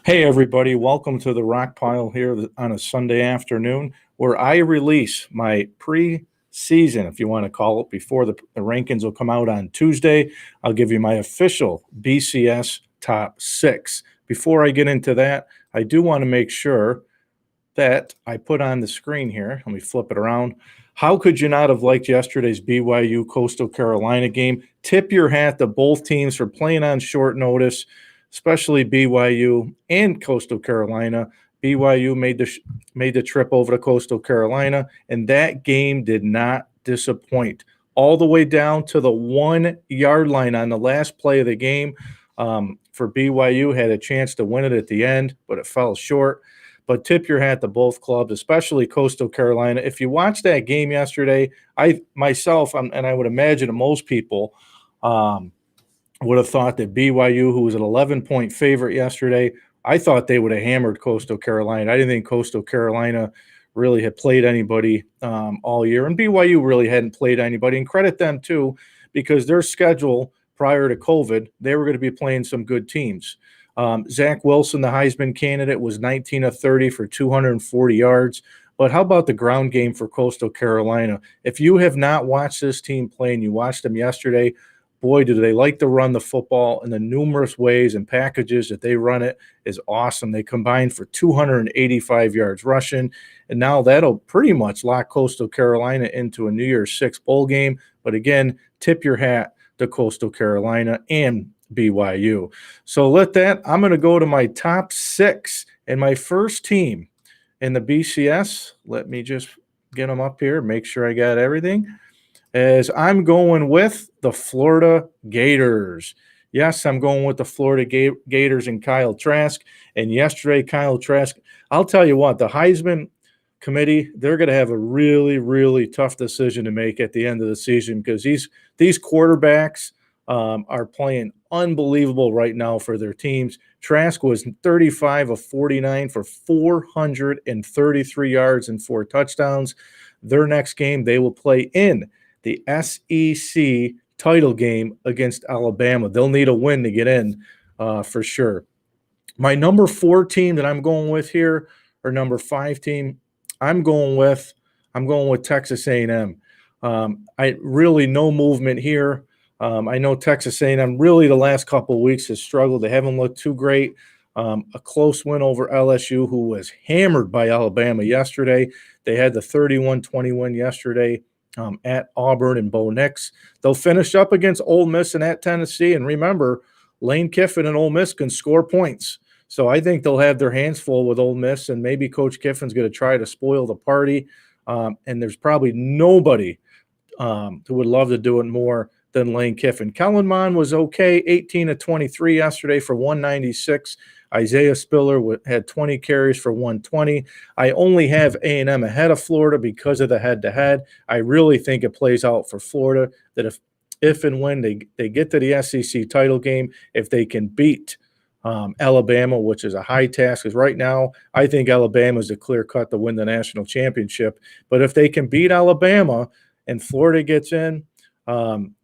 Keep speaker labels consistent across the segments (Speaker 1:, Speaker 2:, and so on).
Speaker 1: Hey, everybody, welcome to the Rock Pile here on a Sunday afternoon where I release my pre-season, if you want to call it, before the rankings will come out on Tuesday. I'll give you my official BCS top six. Before I get into that, I do want to make sure that I put on the screen here. Let me flip it around. How could you not have liked yesterday's BYU Coastal Carolina game? Tip your hat to both teams for playing on short notice, especially BYU and Coastal Carolina. BYU made the trip over to Coastal Carolina, and that game did not disappoint. All the way down to the 1 yard line on the last play of the game. For BYU, had a chance to win it at the end, but it fell short. But tip your hat to both clubs, especially Coastal Carolina. If you watched that game yesterday, I myself, and I would imagine most people, would have thought that BYU, who was an 11-point favorite yesterday, I thought they would have hammered Coastal Carolina. I didn't think Coastal Carolina really had played anybody all year, and BYU really hadn't played anybody. And credit them too, because their schedule prior to COVID, they were going to be playing some good teams. Zach Wilson, the Heisman candidate, was 19 of 30 for 240 yards. But how about the ground game for Coastal Carolina? If you have not watched this team play and you watched them yesterday, boy, do they like to run the football in the numerous ways and packages that they run it is awesome. They combined for 285 yards rushing, and now that'll pretty much lock Coastal Carolina into a New Year's Six bowl game. But again, tip your hat to Coastal Carolina and BYU. So I'm going to go to my top six, and my first team in the BCS, let me just get them up here, make sure I got everything, as I'm going with the Florida Gators. Yes, I'm going with the Florida Gators and Kyle Trask. And yesterday, Kyle Trask, I'll tell you what, the Heisman committee, they're going to have a really, really tough decision to make at the end of the season, because these quarterbacks are playing unbelievable right now for their teams. Trask was 35 of 49 for 433 yards and 4 touchdowns. Their next game, they will play in the SEC title game against Alabama. They'll need a win to get in for sure. My number 4 team that I'm going with here, or number 5 team, I'm going with Texas A&M. I really no movement here. I know Texas A&M really the last couple of weeks has struggled. They haven't looked too great. A close win over LSU, who was hammered by Alabama yesterday. They had the 31-20 win yesterday at Auburn and Bo Nix. They'll finish up against Ole Miss and at Tennessee. And remember, Lane Kiffin and Ole Miss can score points. So I think they'll have their hands full with Ole Miss, and maybe Coach Kiffin's going to try to spoil the party. And there's probably nobody who would love to do it more than Lane Kiffin. Kellen Mond was okay, 18 of 23 yesterday for 196. Isaiah Spiller had 20 carries for 120. I only have A&M ahead of Florida because of the head-to-head. I really think it plays out for Florida that if and when they get to the SEC title game, if they can beat Alabama, which is a high task, because right now I think Alabama is a clear cut to win the national championship. But if they can beat Alabama and Florida gets in,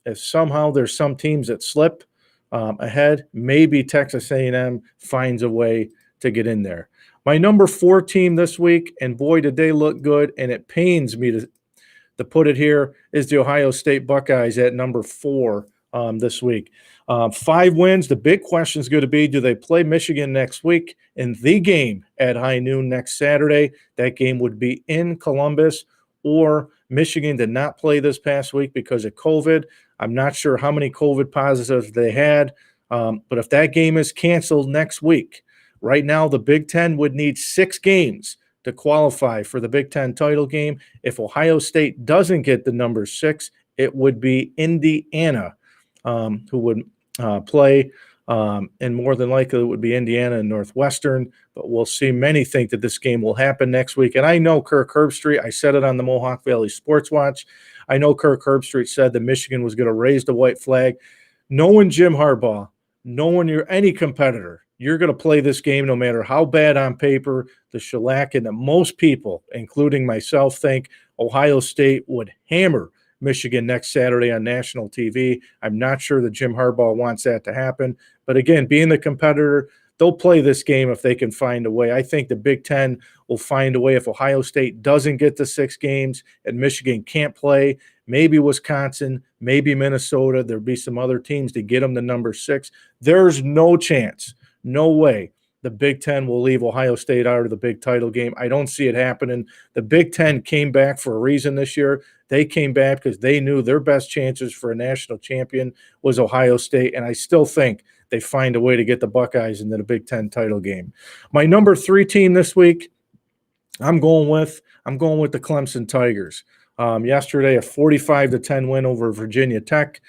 Speaker 1: if somehow there's some teams that slip ahead, maybe Texas A&M finds a way to get in there. My number 4 team this week, and boy, did they look good, and it pains me to put it here, is the Ohio State Buckeyes at number 4 this week. 5 wins. The big question is going to be, do they play Michigan next week in the game at high noon next Saturday? That game would be in Columbus, or Michigan did not play this past week because of COVID. I'm not sure how many COVID positives they had, but if that game is canceled next week, right now the Big Ten would need 6 games to qualify for the Big Ten title game. If Ohio State doesn't get the number 6, it would be Indiana who would play, and more than likely it would be Indiana and Northwestern, but we'll see. Many think that this game will happen next week, and I know Kirk Herbstreit, I said it on the Mohawk Valley Sports Watch, I know Kirk Herbstreit said that Michigan was going to raise the white flag. Knowing Jim Harbaugh, knowing you're any competitor, you're going to play this game no matter how bad on paper the shellacking that most people, including myself, think Ohio State would hammer Michigan next Saturday on national TV. I'm not sure that Jim Harbaugh wants that to happen. But again, being the competitor, they'll play this game if they can find a way. I think the Big Ten will find a way if Ohio State doesn't get the 6 games and Michigan can't play. Maybe Wisconsin, maybe Minnesota. There'll be some other teams to get them to number 6. There's no chance, no way the Big Ten will leave Ohio State out of the big title game. I don't see it happening. The Big Ten came back for a reason this year. They came back because they knew their best chances for a national champion was Ohio State, and I still think they find a way to get the Buckeyes into the Big Ten title game. My number 3 team this week, I'm going with the Clemson Tigers. Yesterday, a 45-10 win over Virginia Tech.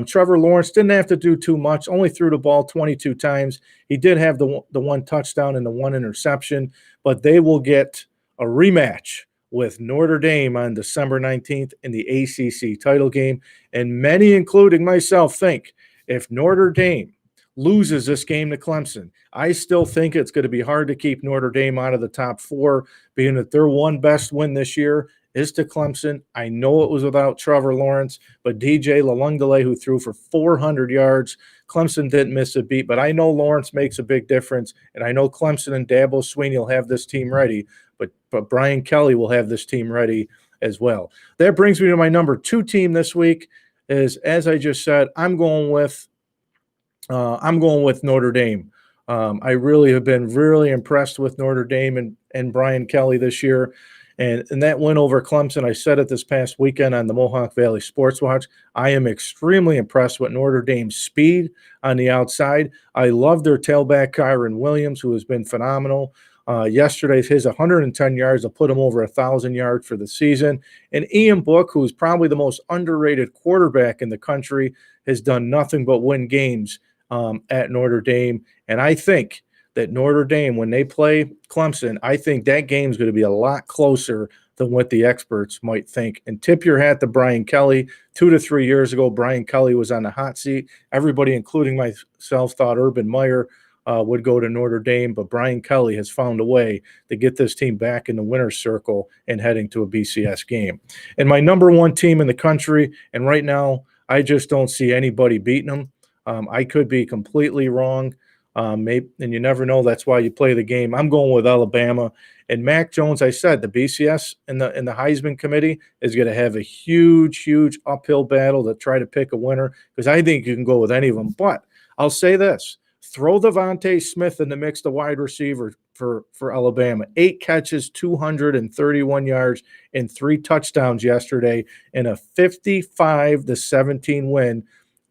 Speaker 1: Trevor Lawrence didn't have to do too much, only threw the ball 22 times. He did have the 1 touchdown and the 1 interception, but they will get a rematch with Notre Dame on December 19th in the ACC title game. And many, including myself, think if Notre Dame loses this game to Clemson, I still think it's going to be hard to keep Notre Dame out of the top 4, being that their one best win this year is to Clemson. I know it was without Trevor Lawrence, but DJ LaLongdelay, who threw for 400 yards, Clemson didn't miss a beat, but I know Lawrence makes a big difference, and I know Clemson and Dabo Swinney will have this team ready, but Brian Kelly will have this team ready as well. That brings me to my number 2 team this week. Is, as I just said, I'm going with Notre Dame. I really have been really impressed with Notre Dame and Brian Kelly this year. And that win over Clemson, I said it this past weekend on the Mohawk Valley Sports Watch, I am extremely impressed with Notre Dame's speed on the outside. I love their tailback, Kyron Williams, who has been phenomenal. Yesterday's his 110 yards will put him over 1,000 yards for the season. And Ian Book, who's probably the most underrated quarterback in the country, has done nothing but win games at Notre Dame. And I think that Notre Dame, when they play Clemson, I think that game's going to be a lot closer than what the experts might think. And tip your hat to Brian Kelly. 2 to 3 years ago, Brian Kelly was on the hot seat. Everybody, including myself, thought Urban Meyer would go to Notre Dame, but Brian Kelly has found a way to get this team back in the winner's circle and heading to a BCS game. And my number 1 team in the country, and right now I just don't see anybody beating them. I could be completely wrong. Maybe, and you never know. That's why you play the game. I'm going with Alabama. And Mac Jones, I said, the BCS and the Heisman Committee is going to have a huge uphill battle to try to pick a winner, because I think you can go with any of them. But I'll say this. Throw Devontae Smith in the mix, the wide receiver for Alabama. 8 catches, 231 yards, and 3 touchdowns yesterday in a 55-17 win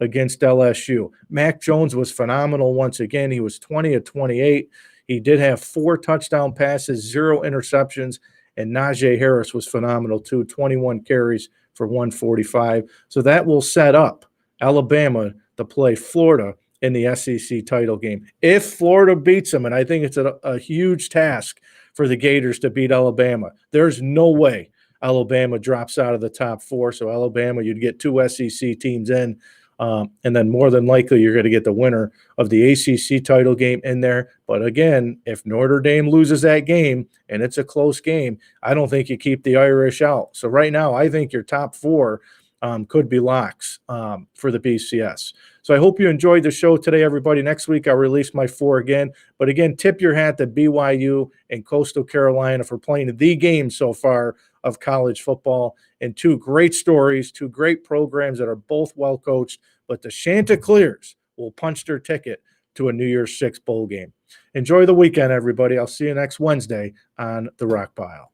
Speaker 1: against LSU. Mac Jones was phenomenal once again. He was 20 of 28. He did have 4 touchdown passes, 0 interceptions, and Najee Harris was phenomenal too, 21 carries for 145. So that will set up Alabama to play Florida in the SEC title game. If Florida beats them, and I think it's a huge task for the Gators to beat Alabama, there's no way Alabama drops out of the top 4. So Alabama, you'd get 2 SEC teams in. And then more than likely, you're going to get the winner of the ACC title game in there. But again, if Notre Dame loses that game and it's a close game, I don't think you keep the Irish out. So right now, I think your top 4 could be locks for the BCS. So I hope you enjoyed the show today, everybody. Next week, I'll release my 4 again. But again, tip your hat to BYU and Coastal Carolina for playing the game so far of college football, and 2 great stories, 2 great programs that are both well coached, but the Chanticleers will punch their ticket to a New Year's Six bowl game. Enjoy the weekend, everybody. I'll see you next Wednesday on The Rock Pile.